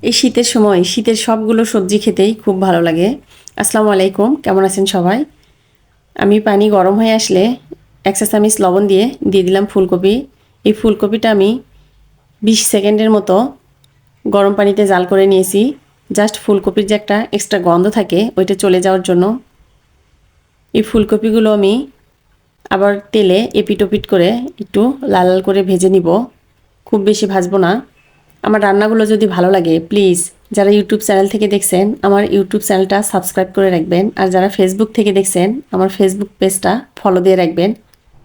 এই শীতের সময় শীতের সবগুলো সবজি খেতেই খুব ভালো লাগে। আসসালামু আলাইকুম, কেমন আছেন সবাই? আমি পানি গরম হয়ে আসলে 1 চা চামচ লবণ দিয়ে দিলাম ফুলকপি। এই ফুলকপিটা আমি 20 সেকেন্ডের মতো গরম পানিতে জাল করে নিয়েছি। জাস্ট ফুলকপির যে একটা এক্সট্রা গন্ধ থাকে ওইটা চলে যাওয়ার জন্য। এই ফুলকপিগুলো আমি আবার তেলে এপিট-ওপিট করে একটু লাল লাল করে ভেজে নিব। খুব বেশি ভাজবো না। আমার রান্নাগুলো যদি ভালো লাগে প্লিজ যারা ইউটিউব চ্যানেল থেকে দেখছেন আমার ইউটিউব চ্যানেলটা সাবস্ক্রাইব করে রাখবেন, আর যারা ফেসবুক থেকে দেখছেন আমার ফেসবুক পেজটা ফলো দিয়ে রাখবেন,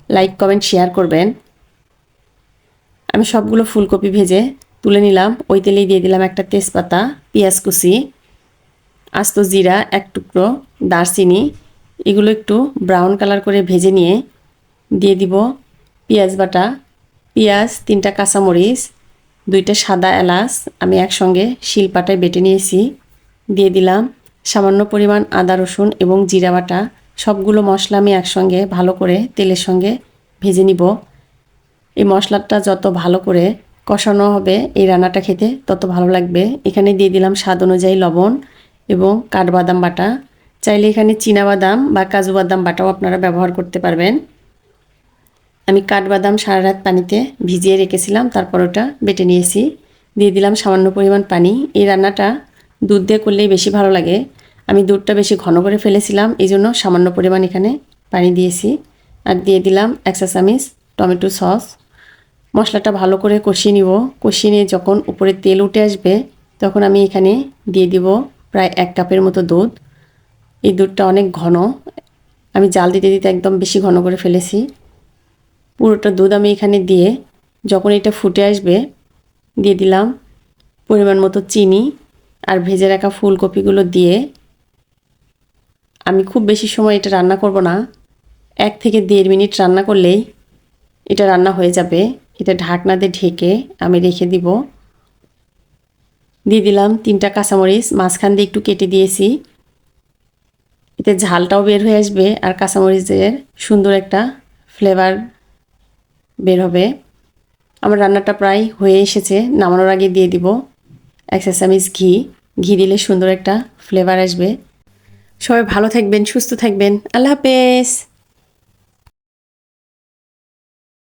লাইক কমেন্ট শেয়ার করবেন। আমি সবগুলো ফুলকপি ভেজে তুলে নিলাম। ওই তেলেই দিয়ে দিলাম একটা তেজপাতা, পেঁয়াজ কুচি, আস্ত জিরা 1 টুকরো, দারচিনি, এগুলো একটু ব্রাউন কালার করে ভেজে নিয়ে দিয়ে দিব পেঁয়াজ বাটা, পেঁয়াজ, 3টা কাঁচামরিচ, 2টা সাদা এলাচ আমি একসঙ্গে শিলপাটায় বেটে নিয়েছি। দিয়ে দিলাম সামান্য পরিমাণ আদা রসুন এবং জিরা বাটা। সবগুলো মশলা আমি একসঙ্গে ভালো করে তেলের সঙ্গে ভেজে নিব। এই মশলাটা যত ভালো করে কষানো হবে এই রান্নাটা খেতে তত ভালো লাগবে। এখানে দিয়ে দিলাম স্বাদ অনুযায়ী লবণ এবং কাঠবাদাম বাটা। চাইলে এখানে চীনাবাদাম বা কাজু বাদাম বাটাও আপনারা ব্যবহার করতে পারবেন। আমি কাঠবাদাম সারা রাত পানিতে ভিজিয়ে রেখেছিলাম, তারপর ওটা বেটে নিয়েছি। দিয়ে দিলাম সামান্য পরিমাণ পানি। এই রান্নাটা দুধ দিয়ে করলেই বেশি ভালো লাগে। আমি দুধটা বেশি ঘন করে ফেলেছিলাম, এই জন্য সামান্য পরিমাণ এখানে পানি দিয়েছি। আর দিয়ে দিলাম 1 চা চামচ টমেটো সস। মশলাটা ভালো করে কষিয়ে নিব। কষিয়ে নিয়ে যখন উপরে তেল উঠে আসবে তখন আমি এখানে দিয়ে দিব প্রায় 1 কাপের মতো দুধ। এই দুধটা অনেক ঘন, আমি জাল দিতে দিতে একদম বেশি ঘন করে ফেলেছি। পুরোটা দুধ আমি এখানে দিয়ে যখন এটা ফুটে আসবে দিয়ে দিলাম পরিমাণ মতো চিনি আর ভেজে রাখা ফুলকপিগুলো দিয়ে আমি খুব বেশি সময় এটা রান্না করব না, 1 থেকে 1.5 মিনিট রান্না করলেই এটা রান্না হয়ে যাবে। এটা ঢাকনা দিয়ে ঢেকে আমি রেখে দিব। দিয়ে দিলাম 3টা কাঁচামরিচ মাঝখান দিয়ে একটু কেটে দিয়েছি, এতে ঝালটাও বের হয়ে আসবে আর কাঁচামরিচের সুন্দর একটা ফ্লেভার বের হবে। আমার রান্নাটা প্রায় হয়ে এসেছে। নামানোর আগে দিয়ে দিব 1 চা চামচ ঘি। ঘি দিলে সুন্দর একটা ফ্লেভার আসবে। সবাই ভালো থাকবেন, সুস্থ থাকবেন। আল্লাহ হাফেজ।